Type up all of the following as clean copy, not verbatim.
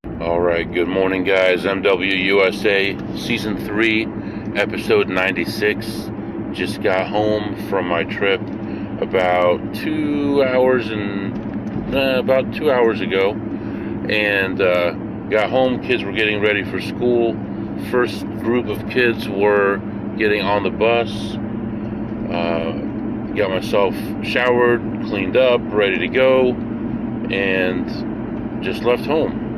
Alright, good morning guys. MWUSA Season 3, Episode 96. Just got home from my trip about 2 hours about 2 hours ago. And got home, kids were getting ready for school. First group of kids were getting on the bus. Got myself showered, cleaned up, ready to go, and just left home.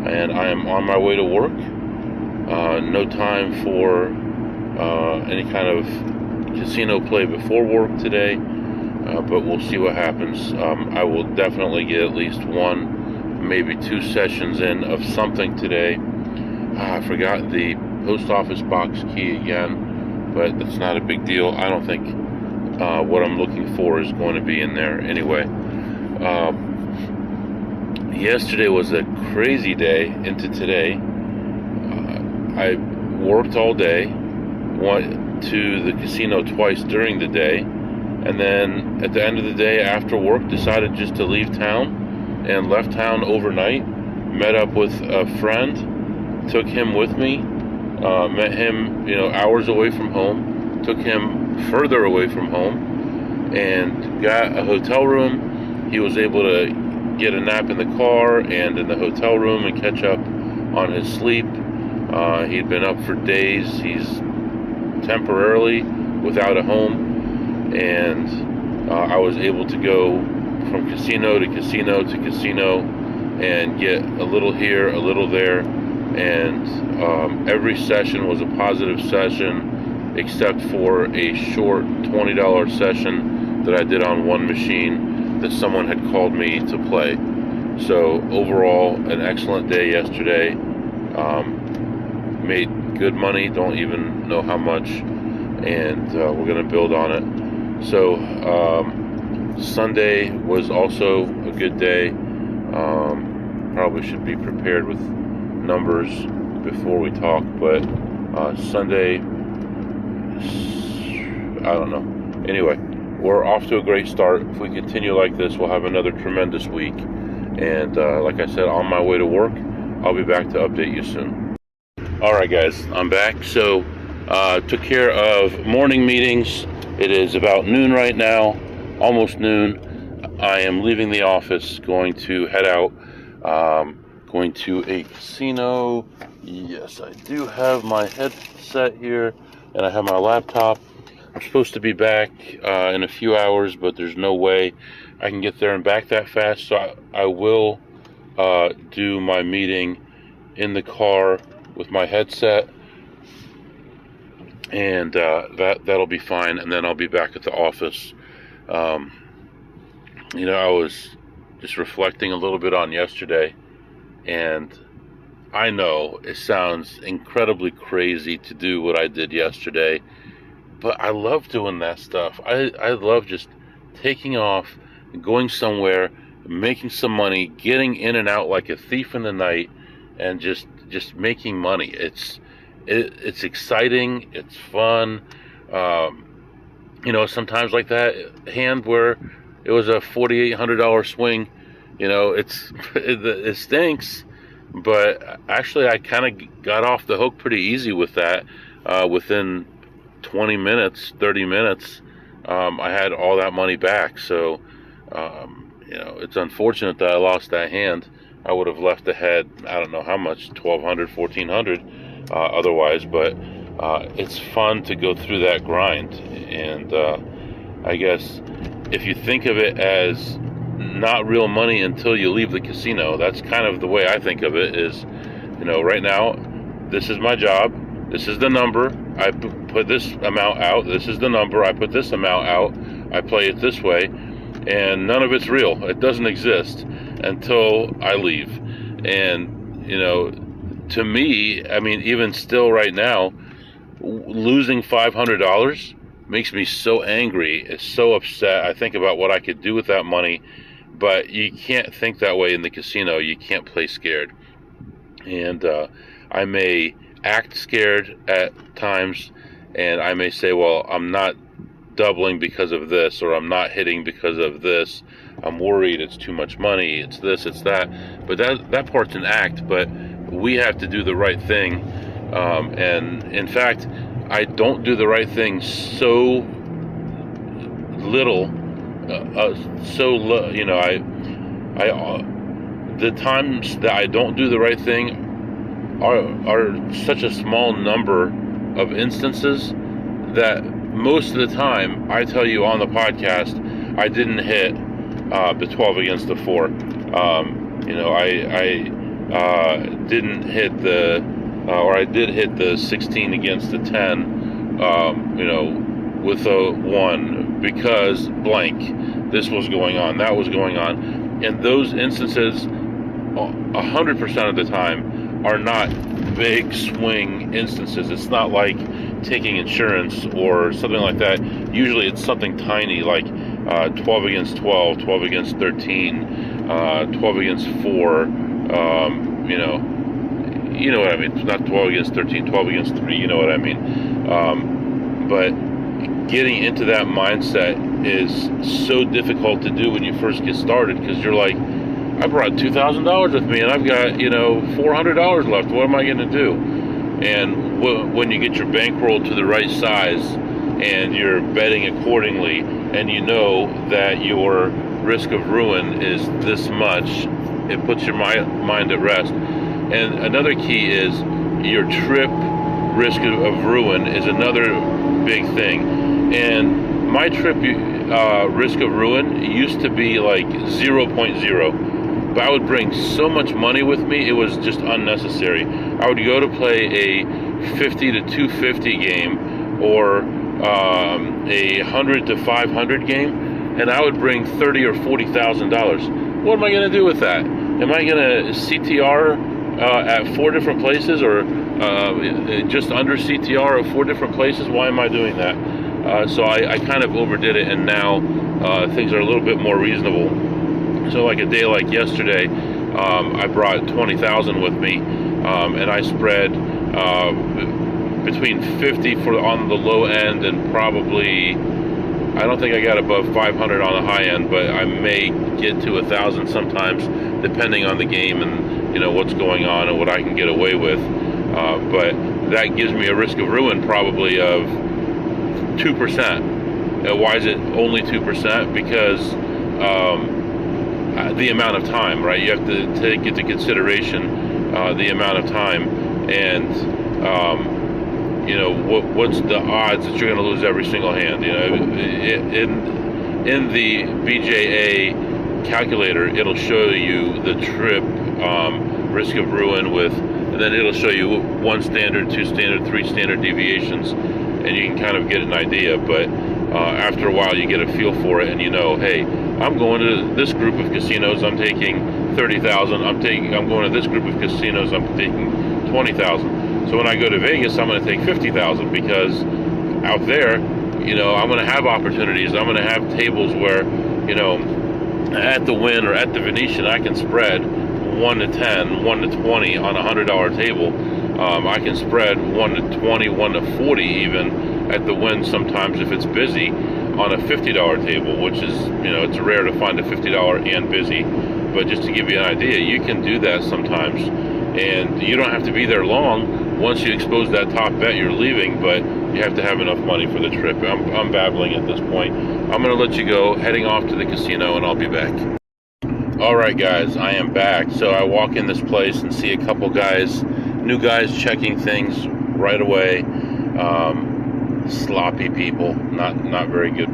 And I am on my way to work. No time for any kind of casino play before work today, but we'll see what happens. I will definitely get at least one, maybe two sessions in of something today. I forgot the post office box key again, but that's not a big deal. I don't think what I'm looking for is going to be in there anyway. Yesterday was a crazy day into today. I worked all day, went to the casino twice during the day, and then at the end of the day after work decided just to leave town and left town overnight. Met up with a friend, took him with me, met him, hours away from home, took him further away from home, and got a hotel room. He was able to get a nap in the car and in the hotel room and catch up on his sleep. He'd been up for days. He's temporarily without a home, and I was able to go from casino to casino to casino and get a little here, a little there, and every session was a positive session except for a short $20 session that I did on one machine that someone had called me to play. So overall, an excellent day yesterday. Made good money, don't even know how much, and we're going to build on it. So Sunday was also a good day. Probably should be prepared with numbers before we talk, but Sunday, I don't know. Anyway, we're off to a great start. If we continue like this, we'll have another tremendous week. And like I said, on my way to work, I'll be back to update you soon. Alright guys, I'm back. So, took care of morning meetings. It is about noon right now, almost noon. I am leaving the office, going to head out, going to a casino. Yes, I do have my headset here, and I have my laptop. I'm supposed to be back in a few hours, but there's no way I can get there and back that fast. So I will do my meeting in the car with my headset, and that'll be fine. And then I'll be back at the office. I was just reflecting a little bit on yesterday, and I know it sounds incredibly crazy to do what I did yesterday, but I love doing that stuff. I love just taking off, going somewhere, making some money, getting in and out like a thief in the night, and just making money. It's exciting. It's fun. Sometimes like that hand where it was a $4,800 swing. It stinks, but actually I kind of got off the hook pretty easy with that. Within 20 minutes, 30 minutes, I had all that money back. So, it's unfortunate that I lost that hand. I would have left ahead, I don't know how much, 1,200, 1,400 otherwise, but it's fun to go through that grind. And I guess if you think of it as not real money until you leave the casino, that's kind of the way I think of it. Is, right now, this is my job. This is the number. I put this amount out. This is the number. I put this amount out. I play it this way. And none of it's real. It doesn't exist until I leave. And, to me, I mean, even still right now, losing $500 makes me so angry. It's so upset. I think about what I could do with that money. But you can't think that way in the casino. You can't play scared. And I may act scared at times, and I may say, well, I'm not doubling because of this, or I'm not hitting because of this. I'm worried it's too much money. It's this, it's that. But that part's an act. But we have to do the right thing. And in fact, I don't do the right thing so little, you know, the times that I don't do the right thing are such a small number of instances that most of the time I tell you on the podcast I didn't hit the 12 against the 4. You know, I didn't hit the or I did hit the 16 against the 10, you know, with a 1 because blank, this was going on, that was going on. And those instances 100% of the time are not big swing instances. It's not like taking insurance or something like that. Usually it's something tiny like 12 against 12, 12 against 13, 12 against 4, you know what I mean. Not 12 against 13, 12 against 3, you know what I mean. But getting into that mindset is so difficult to do when you first get started, because you're like, I brought $2,000 with me and I've got, you know, $400 left. What am I going to do? And when you get your bankroll to the right size and you're betting accordingly, and you know that your risk of ruin is this much, it puts your mind at rest. And another key is your trip risk of ruin is another big thing. And my trip risk of ruin used to be like 0.0. But I would bring so much money with me, it was just unnecessary. I would go to play a 50 to 250 game or a 100 to 500 game, and I would bring $30,000 or $40,000. What am I going to do with that? Am I going to CTR at 4 different places, or just under CTR at 4 different places? Why am I doing that? So I kind of overdid it, and now things are a little bit more reasonable. So like a day like yesterday, I brought 20,000 with me, and I spread between 50 on the low end and probably, I don't think I got above 500 on the high end, but I may get to 1,000 sometimes, depending on the game and, you know, what's going on and what I can get away with. But that gives me a risk of ruin probably of 2%. Why is it only 2%? Because the amount of time, right? You have to take into consideration the amount of time, and you know, what's the odds that you're going to lose every single hand. You know, in the BJA calculator, it'll show you the trip risk of ruin with, and then it'll show you 1 standard, 2 standard, 3 standard deviations, and you can kind of get an idea. But after a while, you get a feel for it, and you know, hey, I'm going to this group of casinos, I'm taking 30,000. I'm going to this group of casinos, I'm taking 20,000. So when I go to Vegas, I'm going to take 50,000, because out there, you know, I'm going to have opportunities. I'm going to have tables where, you know, at the Wynn or at the Venetian, I can spread 1 to 10, 1 to 20 on a $100 table. I can spread 1 to 20, 1 to 40 even at the Wynn sometimes if it's busy on a $50 table, which is, you know, it's rare to find a $50 and busy. But just to give you an idea, you can do that sometimes, and you don't have to be there long. Once you expose that top bet, you're leaving, but you have to have enough money for the trip. I'm babbling at this point. I'm going to let you go, heading off to the casino, and I'll be back. All right, guys, I am back. So I walk in this place and see a couple guys, new guys, checking things right away. Sloppy people, not very good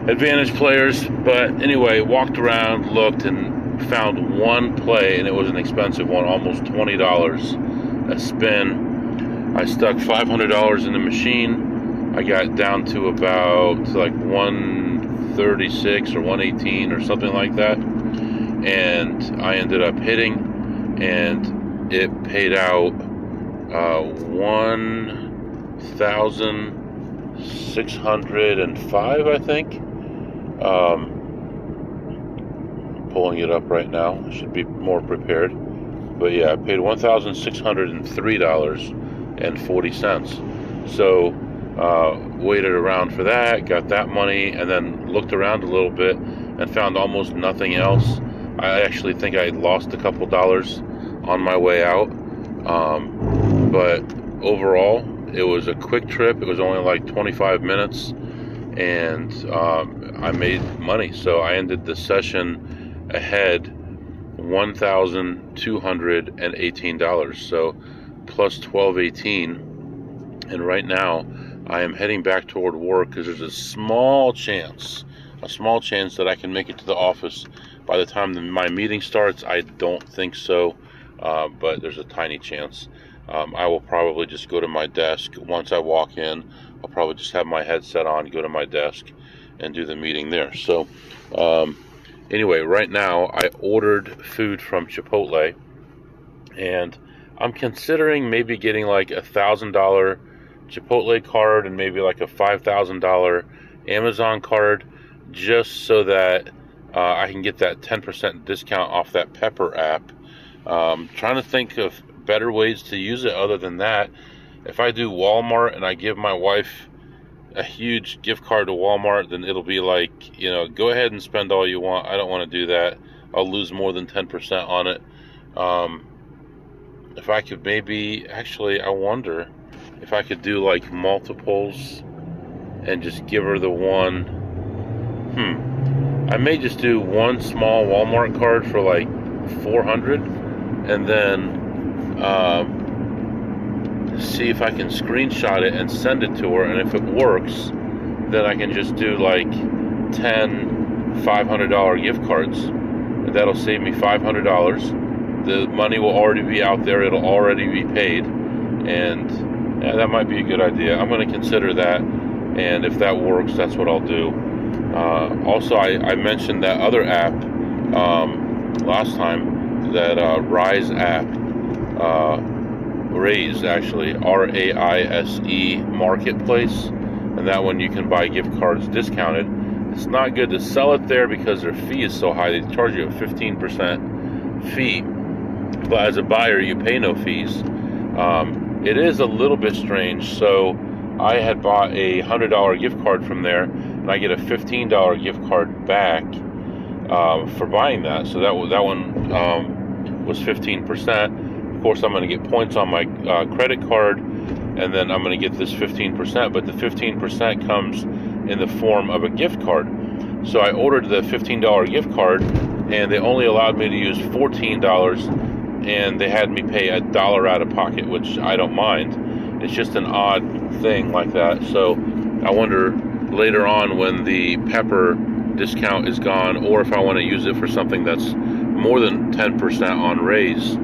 advantage players. But anyway, walked around, looked, and found one play, and it was an expensive one, almost $20 a spin. I stuck $500 in the machine. I got down to about like 136 or 118 or something like that, and I ended up hitting, and it paid out $1,605, I think. Pulling it up right now. I should be more prepared. But yeah, I paid $1,603.40. So Waited around for that, got that money, and then looked around a little bit and found almost nothing else. I actually think I lost a couple dollars on my way out. But overall, it was a quick trip. It was only like 25 minutes, and I made money. So I ended the session ahead $1,218. So plus 1218. And right now, I am heading back toward work because there's a small chance that I can make it to the office by the time my meeting starts. I don't think so, but there's a tiny chance. I will probably just go to my desk. Once I walk in, I'll probably just have my headset on, go to my desk, and do the meeting there. So, anyway, right now, I ordered food from Chipotle, and I'm considering maybe getting like $1,000 Chipotle card and maybe like a $5,000 Amazon card, just so that I can get that 10% discount off that Pepper app. Trying to think of better ways to use it other than that. If I do Walmart and I give my wife a huge gift card to Walmart, then it'll be like, go ahead and spend all you want. I don't want to do that. I'll lose more than 10% on it. If I could maybe, actually, I wonder if I could do like multiples and just give her the one. I may just do one small Walmart card for like $400, and then see if I can screenshot it and send it to her. And if it works, then I can just do like 10 $500 gift cards, and that'll save me $500. The money will already be out there. It'll already be paid, and yeah, that might be a good idea. I'm going to consider that, and if that works, that's what I'll do. Also, I mentioned that other app last time, that Rise app, Raise, actually, RAISE Marketplace, and that one you can buy gift cards discounted. It's not good to sell it there because their fee is so high. They charge you a 15% fee, but as a buyer, you pay no fees. It is a little bit strange. So I had bought a $100 gift card from there, and I get a $15 gift card back for buying that. So that one was 15%. Of course, I'm going to get points on my credit card, and then I'm going to get this 15%. But the 15% comes in the form of a gift card. So I ordered the $15 gift card, and they only allowed me to use $14, and they had me pay $1 out of pocket, which I don't mind. It's just an odd thing like that. So I wonder later on, when the Pepper discount is gone, or if I want to use it for something that's more than 10% on Raise,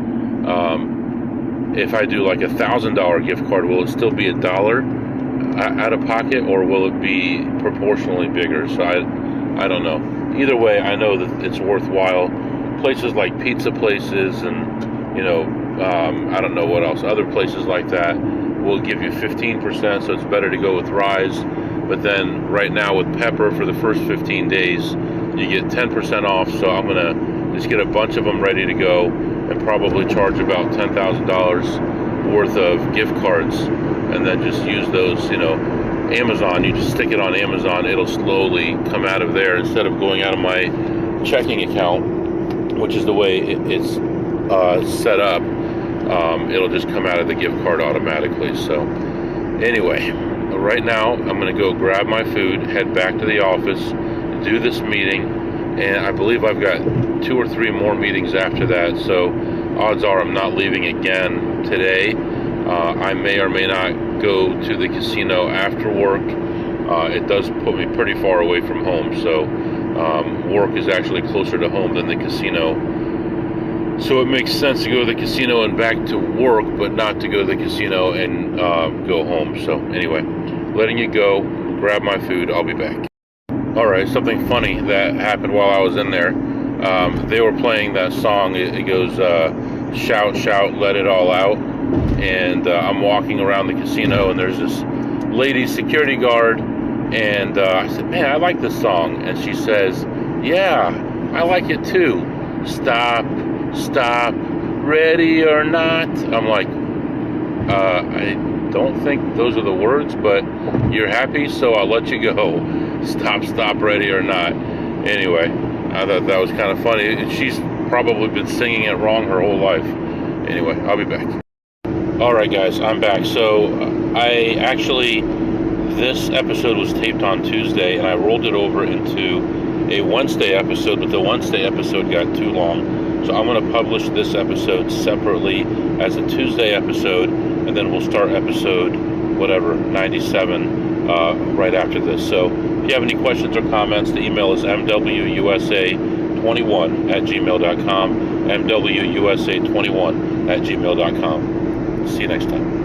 if I do like $1,000 gift card, will it still be $1 out of pocket, or will it be proportionally bigger? So I don't know. Either way, I know that it's worthwhile. Places like pizza places and, I don't know what else, other places like that will give you 15%, so it's better to go with Rise. But then right now with Pepper, for the first 15 days, you get 10% off. So I'm going to just get a bunch of them ready to go and probably charge about $10,000 worth of gift cards, and then just use those, Amazon, you just stick it on Amazon, it'll slowly come out of there instead of going out of my checking account, which is the way it's set up. It'll just come out of the gift card automatically. So anyway, right now I'm going to go grab my food, head back to the office, do this meeting, and I believe I've got 2 or 3 more meetings after that. So odds are I'm not leaving again today. I may or may not go to the casino after work. It does put me pretty far away from home, so work is actually closer to home than the casino. So it makes sense to go to the casino and back to work, but not to go to the casino and go home. So anyway, letting you go, grab my food, I'll be back. Alright, something funny that happened while I was in there. They were playing that song, it goes, shout, shout, let it all out. And I'm walking around the casino, and there's this lady security guard, and I said, man, I like this song. And she says, yeah, I like it too. Stop, stop, ready or not. I'm like, I don't think those are the words, but you're happy, so I'll let you go. Stop, ready or not. Anyway, I thought that was kind of funny. She's probably been singing it wrong her whole life. Anyway, I'll be back. Alright guys, I'm back. So, this episode was taped on Tuesday, and I rolled it over into a Wednesday episode, but the Wednesday episode got too long. So I'm going to publish this episode separately as a Tuesday episode, and then we'll start episode, 97, right after this. So if you have any questions or comments, the email is mwusa21@gmail.com, mwusa21@gmail.com. See you next time.